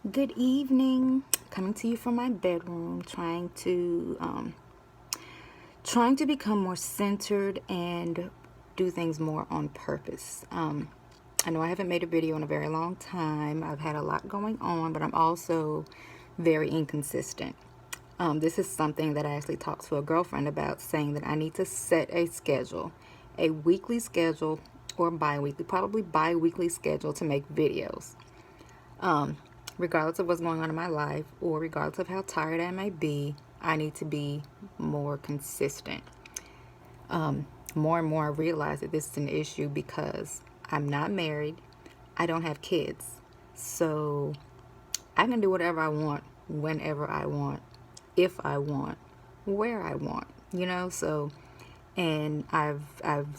Good evening. Coming to you from my bedroom, trying to become more centered and do things more on purpose. I know I haven't made a video in a very long time. I've had a lot going on, but I'm also very inconsistent. This is something that I actually talked to a girlfriend about, saying that I need to set a schedule, a weekly schedule or bi-weekly, probably bi-weekly schedule to make videos. Regardless of what's going on in my life or regardless of how tired I may be, I need to be more consistent. More and more I realize that this is an issue because I'm not married. I don't have kids. So I can do whatever I want, whenever I want, if I want, where I want, so and I've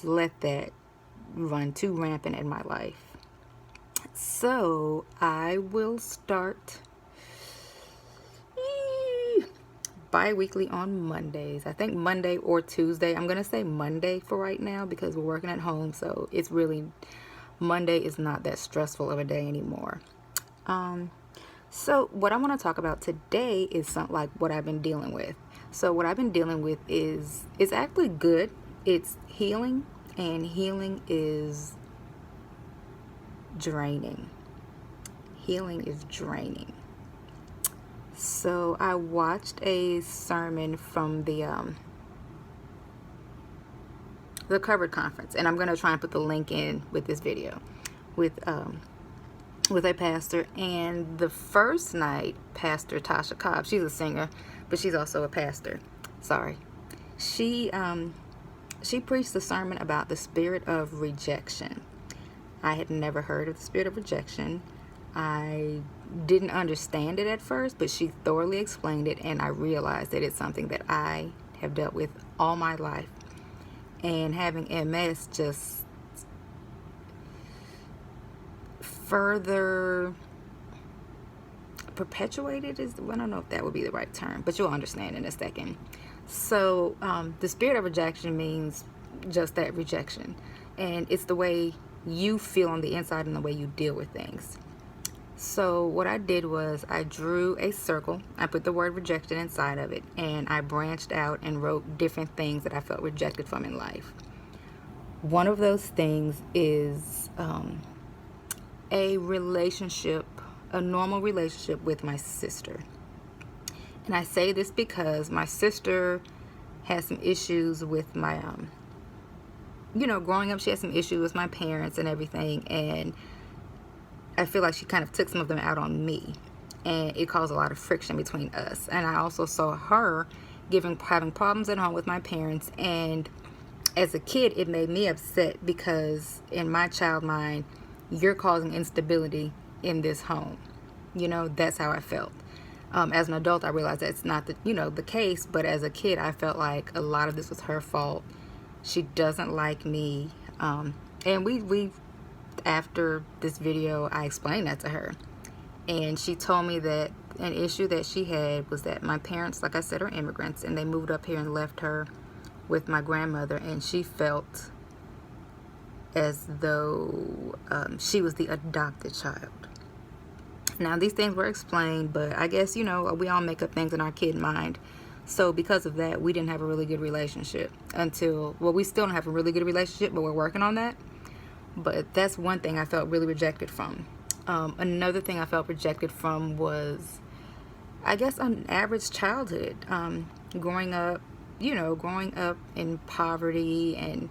let that run too rampant in my life. So I will start bi-weekly on Mondays. I think Monday or Tuesday. I'm going to say Monday for right now because we're working at home. So it's really, Monday is not that stressful of a day anymore. So what I want to talk about today is something like what I've been dealing with. So what I've been dealing with is actually good. It's healing, and healing is draining. Healing is draining. So I watched a sermon from the Covered Conference, and I'm going to try and put the link in with this video with a pastor. And the first night, Pastor Tasha Cobb, she's a singer, but she's also a pastor. She preached the sermon about the spirit of rejection. I had never heard of the spirit of rejection. I didn't understand it at first, but she thoroughly explained it, and I realized that it's something that I have dealt with all my life. And having MS just further perpetuated I don't know if that would be the right term, but you'll understand in a second. So the spirit of rejection means just that, rejection. And it's the way you feel on the inside and the way you deal with things. So what I did was I drew a circle. I put the word rejection inside of it, and I branched out and wrote different things that I felt rejected from in life. One of those things is a normal relationship with my sister. And I say this because my sister has some issues with my, growing up, she had some issues with my parents and everything. And I feel like she kind of took some of them out on me, and it caused a lot of friction between us. And I also saw her having problems at home with my parents, and as a kid it made me upset because in my child mind, you're causing instability in this home. That's how I felt. As an adult, I realized that's not the case, but as a kid I felt like a lot of this was her fault. She doesn't like me, and we after this video, I explained that to her, and she told me that an issue that she had was that my parents, like I said, are immigrants, and they moved up here and left her with my grandmother, and she felt as though she was the adopted child. Now, these things were explained, but I guess, we all make up things in our kid mind. So because of that, we didn't have a really good relationship we still don't have a really good relationship, but we're working on that. But that's one thing I felt really rejected from. Another thing I felt rejected from was, I guess, an average childhood. Growing up in poverty and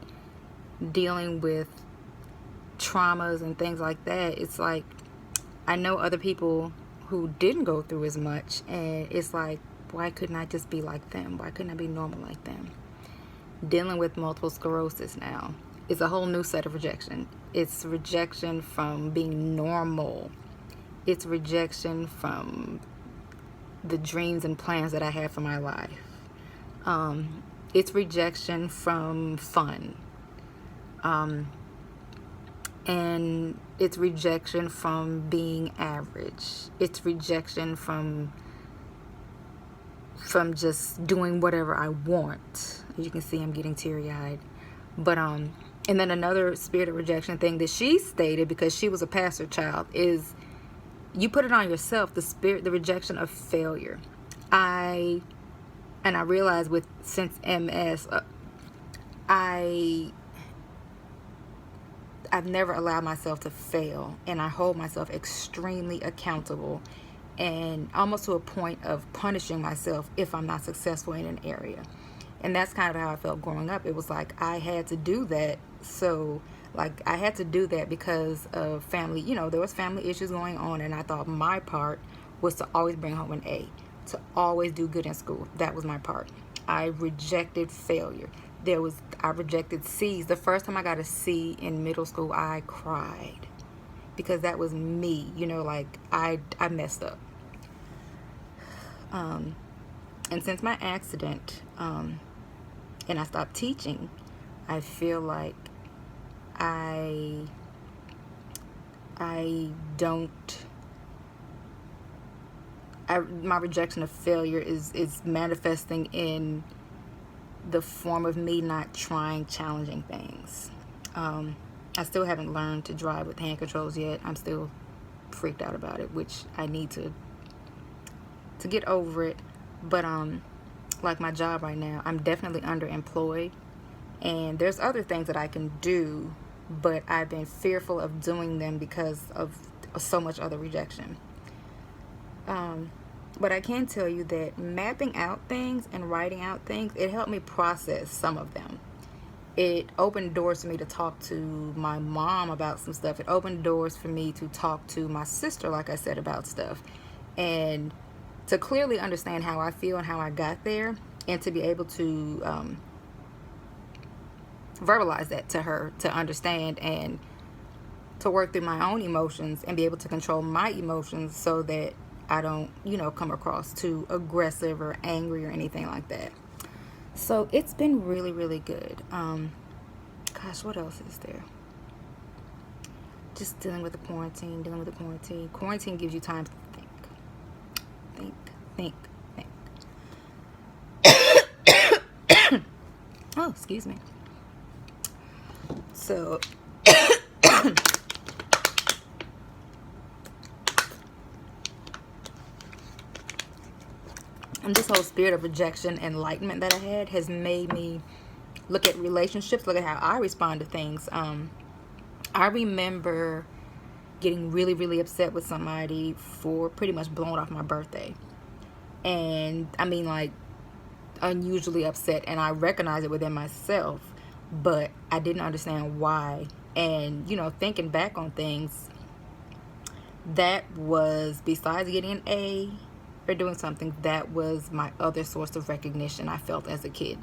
dealing with traumas and things like that. It's like, I know other people who didn't go through as much, and it's like, why couldn't I just be like them? Why couldn't I be normal like them? Dealing with multiple sclerosis now. It's a whole new set of rejection. It's rejection from being normal. It's rejection from the dreams and plans that I have for my life. It's rejection from fun. And it's rejection from being average. It's rejection from just doing whatever I want. As you can see, I'm getting teary-eyed. But and then another spirit of rejection thing that she stated, because she was a pastor child, is you put it on yourself, the rejection of failure. I realize since MS, I've never allowed myself to fail, and I hold myself extremely accountable, and almost to a point of punishing myself if I'm not successful in an area. And that's kind of how I felt growing up. It was like I had to do that. So like I had to do that because of family, there was family issues going on, and I thought my part was to always bring home an A, to always do good in school. That was my part. I rejected failure. I rejected C's. The first time I got a C in middle school, I cried because that was me, like I messed up. And since my accident, and I stopped teaching, I feel like my rejection of failure is manifesting in the form of me not trying challenging things. I still haven't learned to drive with hand controls yet. I'm still freaked out about it, which I need to get over it. But like my job right now, I'm definitely underemployed, and there's other things that I can do, but I've been fearful of doing them because of so much other rejection. But I can tell you that mapping out things and writing out things, it helped me process some of them. It opened doors for me to talk to my mom about some stuff. It opened doors for me to talk to my sister, like I said, about stuff, and to clearly understand how I feel and how I got there, and to be able to verbalize that to her, to understand and to work through my own emotions and be able to control my emotions so that I don't, come across too aggressive or angry or anything like that. So it's been really, really good. Gosh, what else is there? Just dealing with the quarantine. Quarantine gives you time to think. Oh, excuse me. So and this whole spirit of rejection, enlightenment that I had has made me look at relationships, look at how I respond to things. I remember getting really, really upset with somebody for pretty much blowing off my birthday. And I mean, like, unusually upset, and I recognized it within myself, but I didn't understand why. And thinking back on things, that was, besides getting an A or doing something, that was my other source of recognition I felt as a kid.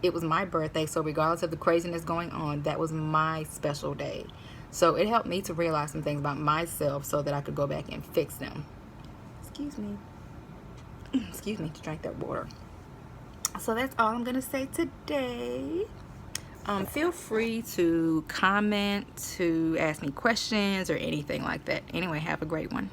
It was my birthday, so regardless of the craziness going on, that was my special day. So it helped me to realize some things about myself so that I could go back and fix them. Excuse me to drink that water. So that's all I'm gonna say today. Feel free to comment, to ask me questions or anything like that. Anyway, have a great one.